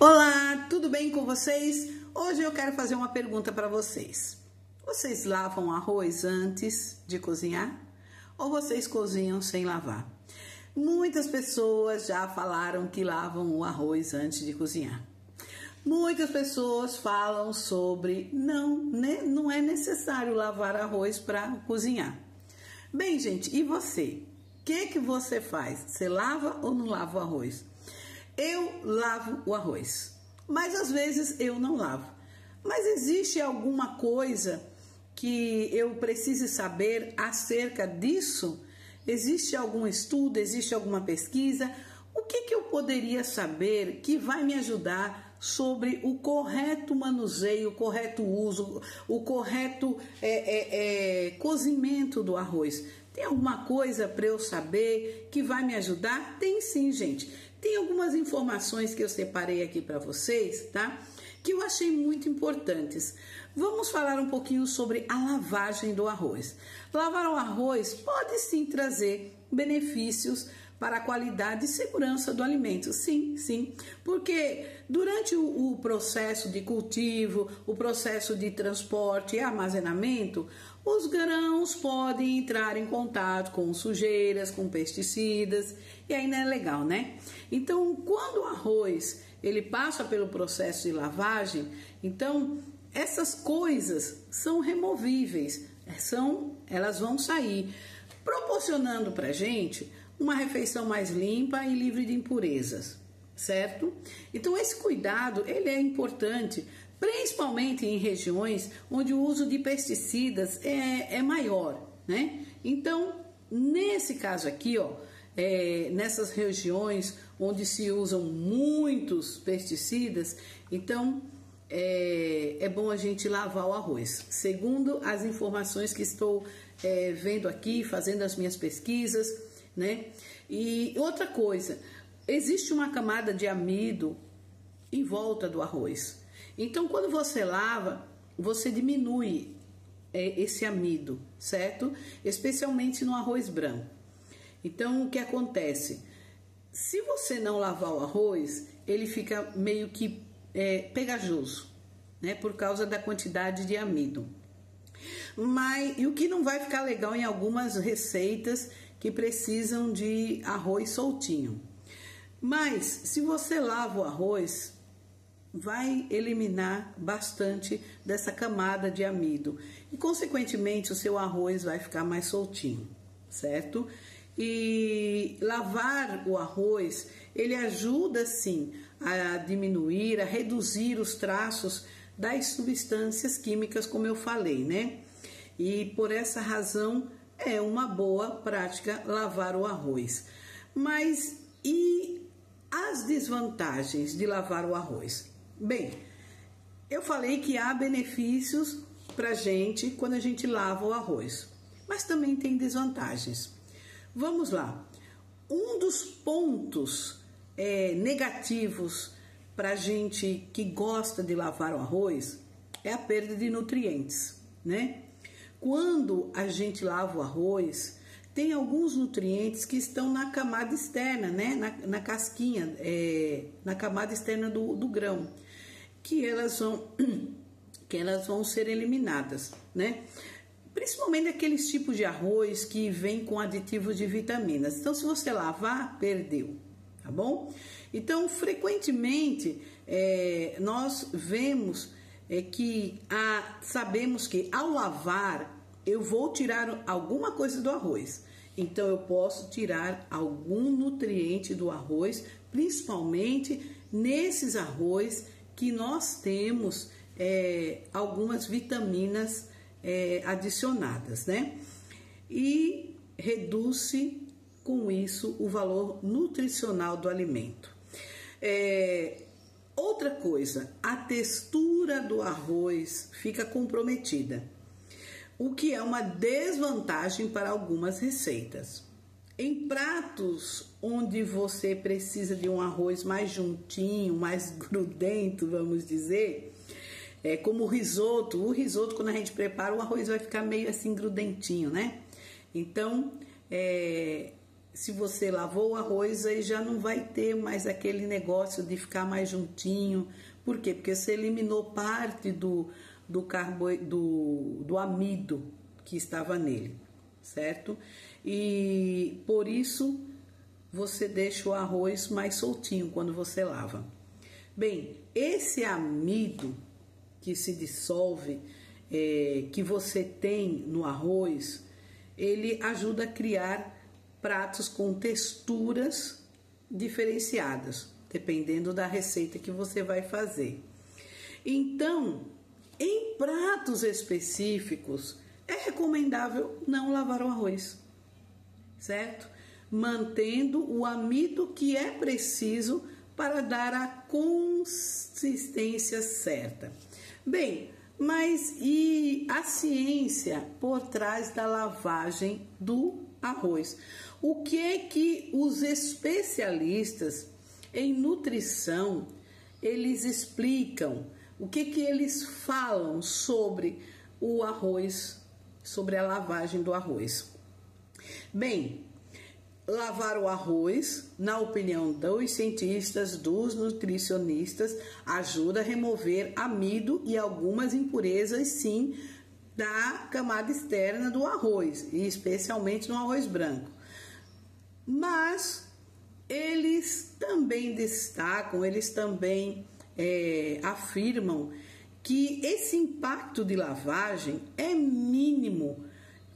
Olá, tudo bem com vocês? Hoje eu quero fazer uma pergunta para vocês. Vocês lavam arroz antes de cozinhar? Ou vocês cozinham sem lavar? Muitas pessoas já falaram que lavam o arroz antes de cozinhar. Muitas pessoas falam sobre não é necessário lavar arroz para cozinhar. Bem, gente, e você? O que você faz? Você lava ou não lava o arroz? Eu lavo o arroz, mas às vezes eu não lavo. Mas existe alguma coisa que eu precise saber acerca disso? Existe algum estudo, existe alguma pesquisa? O que eu poderia saber que vai me ajudar sobre o correto manuseio, o correto uso, o correto cozimento do arroz? Tem alguma coisa para eu saber que vai me ajudar? Tem sim, gente. Tem algumas informações que eu separei aqui para vocês, tá? Que eu achei muito importantes. Vamos falar um pouquinho sobre a lavagem do arroz. Lavar o arroz pode sim trazer benefícios para a qualidade e segurança do alimento. Sim, sim. Porque durante o processo de cultivo, o processo de transporte e armazenamento, os grãos podem entrar em contato com sujeiras, com pesticidas, e aí não é legal, né? Então, quando o arroz ele passa pelo processo de lavagem, então essas coisas são removíveis, elas vão sair, proporcionando para a gente uma refeição mais limpa e livre de impurezas, certo? Então esse cuidado ele é importante, principalmente em regiões onde o uso de pesticidas é maior, né? Então, nesse caso aqui, ó, nessas regiões onde se usam muitos pesticidas, então é bom a gente lavar o arroz. Segundo as informações que estou vendo aqui, fazendo as minhas pesquisas, né? E outra coisa, existe uma camada de amido em volta do arroz. Então, quando você lava, você diminui esse amido, certo? Especialmente no arroz branco. Então, o que acontece? Se você não lavar o arroz, ele fica meio que pegajoso, né? Por causa da quantidade de amido. E o que não vai ficar legal em algumas receitas que precisam de arroz soltinho. Mas, se você lava o arroz, vai eliminar bastante dessa camada de amido. E, consequentemente, o seu arroz vai ficar mais soltinho, certo? E lavar o arroz, ele ajuda, sim, a diminuir, a reduzir os traços das substâncias químicas, como eu falei, né? E, por essa razão, é uma boa prática lavar o arroz. Mas e as desvantagens de lavar o arroz? Bem, eu falei que há benefícios pra gente quando a gente lava o arroz, mas também tem desvantagens. Vamos lá. Um dos pontos negativos pra gente que gosta de lavar o arroz é a perda de nutrientes, né? Quando a gente lava o arroz, tem alguns nutrientes que estão na camada externa, né? Na casquinha, na camada externa do grão, que elas vão ser eliminadas, né? Principalmente aqueles tipos de arroz que vem com aditivos de vitaminas. Então, se você lavar, perdeu, tá bom? Então, frequentemente, nós vemos sabemos que ao lavar eu vou tirar alguma coisa do arroz. Então eu posso tirar algum nutriente do arroz, principalmente nesses arroz que nós temos algumas vitaminas adicionadas, né? E reduz-se com isso o valor nutricional do alimento. Outra coisa, a textura do arroz fica comprometida, o que é uma desvantagem para algumas receitas. Em pratos onde você precisa de um arroz mais juntinho, mais grudento, vamos dizer, como o risoto, quando a gente prepara, o arroz vai ficar meio assim grudentinho, né? Então, se você lavou o arroz, aí já não vai ter mais aquele negócio de ficar mais juntinho. Por quê? Porque você eliminou parte do amido que estava nele, certo? E por isso você deixa o arroz mais soltinho quando você lava. Bem, esse amido que se dissolve, que você tem no arroz, ele ajuda a criar pratos com texturas diferenciadas, dependendo da receita que você vai fazer. Então, em pratos específicos, é recomendável não lavar o arroz, certo? Mantendo o amido que é preciso para dar a consistência certa. Bem, mas e a ciência por trás da lavagem do arroz? O que é que os especialistas em nutrição, eles explicam? O que é que eles falam sobre o arroz, sobre a lavagem do arroz? Bem, lavar o arroz, na opinião dos cientistas, dos nutricionistas, ajuda a remover amido e algumas impurezas, sim, da camada externa do arroz, e especialmente no arroz branco. Mas eles também destacam, eles também afirmam que esse impacto de lavagem é mínimo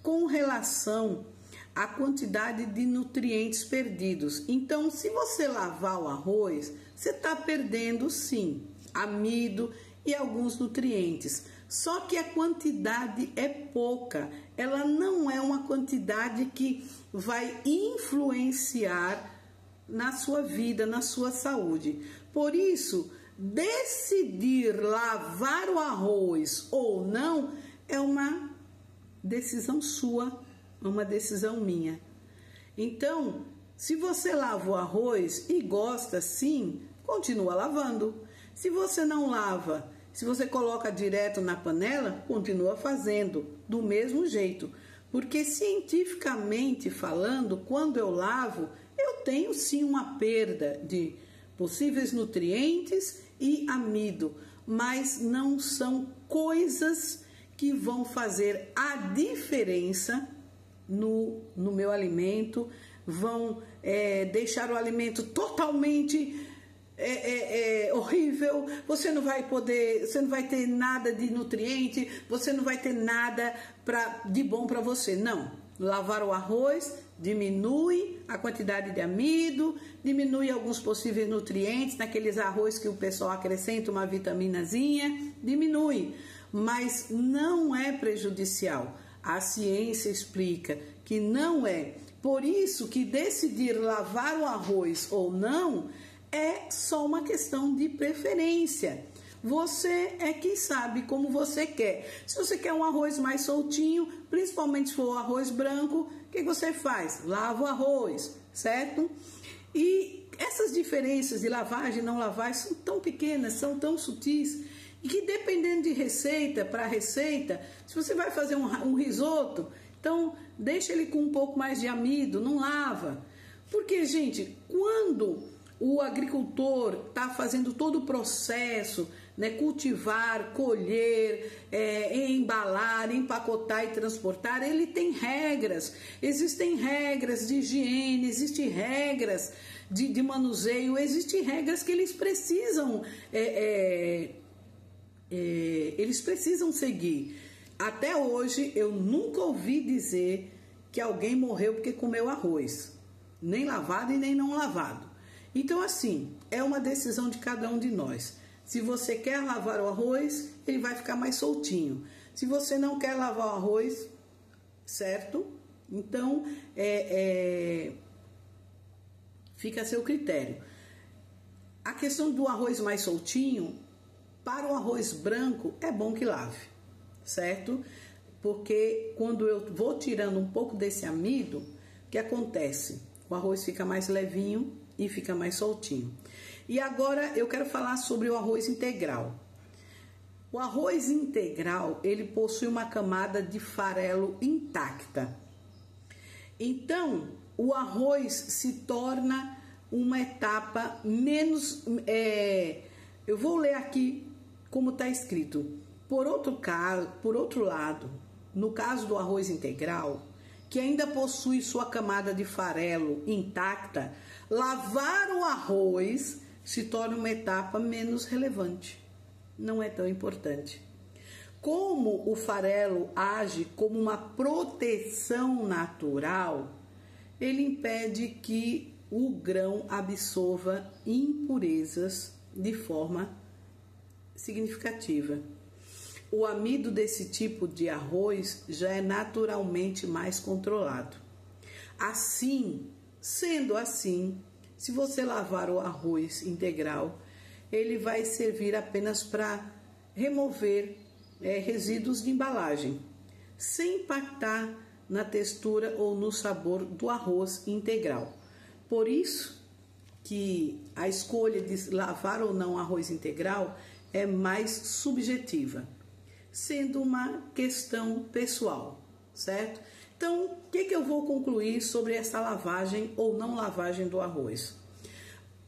com relação à quantidade de nutrientes perdidos. Então, se você lavar o arroz, você está perdendo, sim, amido e alguns nutrientes. Só que a quantidade é pouca, ela não é uma quantidade que vai influenciar na sua vida, na sua saúde. Por isso, decidir lavar o arroz ou não é uma decisão sua, é uma decisão minha. Então, se você lava o arroz e gosta sim, continua lavando. Se você não lava, se você coloca direto na panela, continua fazendo do mesmo jeito. Porque cientificamente falando, quando eu lavo, eu tenho sim uma perda de possíveis nutrientes e amido, mas não são coisas que vão fazer a diferença no meu alimento, vão deixar o alimento totalmente horrível, você não vai ter nada de nutriente, você não vai ter nada de bom para você. Não, lavar o arroz diminui a quantidade de amido, diminui alguns possíveis nutrientes, naqueles arroz que o pessoal acrescenta uma vitaminazinha, diminui, mas não é prejudicial. A ciência explica que não é. Por isso que decidir lavar o arroz ou não é só uma questão de preferência. Você é quem sabe como você quer. Se você quer um arroz mais soltinho, principalmente se for o arroz branco, o que você faz? Lava o arroz, certo? E essas diferenças de lavagem e não lavagem são tão pequenas, são tão sutis, e que dependendo de receita para receita, se você vai fazer um risoto, então deixa ele com um pouco mais de amido, não lava. Porque, gente, quando o agricultor está fazendo todo o processo, né, cultivar, colher, embalar, empacotar e transportar, ele tem regras. Existem regras de higiene, existem regras de manuseio, existem regras que eles precisam seguir. Até hoje eu nunca ouvi dizer que alguém morreu porque comeu arroz, nem lavado e nem não lavado. Então, assim, é uma decisão de cada um de nós. Se você quer lavar o arroz, ele vai ficar mais soltinho. Se você não quer lavar o arroz, certo? Então, fica a seu critério. A questão do arroz mais soltinho, para o arroz branco, é bom que lave, certo? Porque quando eu vou tirando um pouco desse amido, o que acontece? O arroz fica mais levinho e fica mais soltinho. E agora eu quero falar sobre o arroz integral. O arroz integral, ele possui uma camada de farelo intacta. Então, o arroz se torna uma etapa menos... eu vou ler aqui como está escrito. Por outro lado, no caso do arroz integral, que ainda possui sua camada de farelo intacta, lavar o arroz se torna uma etapa menos relevante. Não é tão importante. Como o farelo age como uma proteção natural, ele impede que o grão absorva impurezas de forma significativa. O amido desse tipo de arroz já é naturalmente mais controlado. Assim, sendo assim, se você lavar o arroz integral, ele vai servir apenas para remover resíduos de embalagem, sem impactar na textura ou no sabor do arroz integral. Por isso que a escolha de lavar ou não arroz integral é mais subjetiva, sendo uma questão pessoal, certo? Então, o que eu vou concluir sobre essa lavagem ou não lavagem do arroz?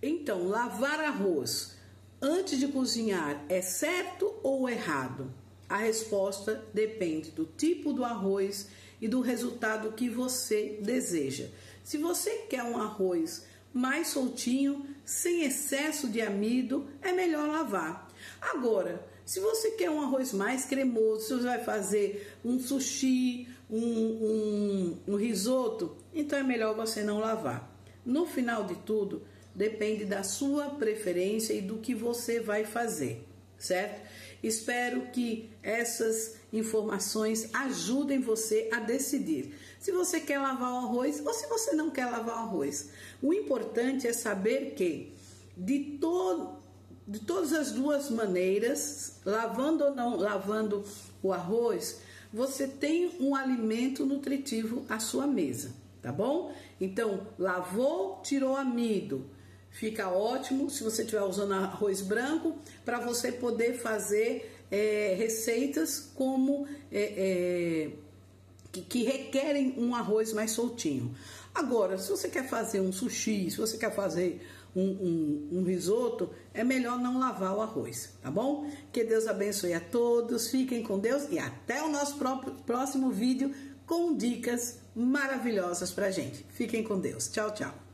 Então, lavar arroz antes de cozinhar é certo ou errado? A resposta depende do tipo do arroz e do resultado que você deseja. Se você quer um arroz mais soltinho, sem excesso de amido, é melhor lavar. Agora, se você quer um arroz mais cremoso, se você vai fazer um sushi, um risoto, então é melhor você não lavar. No final de tudo, depende da sua preferência e do que você vai fazer, certo? Espero que essas informações ajudem você a decidir se você quer lavar o arroz ou se você não quer lavar o arroz. O importante é saber que de todas as duas maneiras, lavando ou não lavando o arroz, você tem um alimento nutritivo à sua mesa, tá bom? Então, lavou, tirou amido. Fica ótimo se você estiver usando arroz branco para você poder fazer receitas como que requerem um arroz mais soltinho. Agora, se você quer fazer um sushi, se você quer fazer um risoto, é melhor não lavar o arroz, tá bom? Que Deus abençoe a todos, fiquem com Deus e até o nosso próximo vídeo com dicas maravilhosas pra gente. Fiquem com Deus. Tchau, tchau.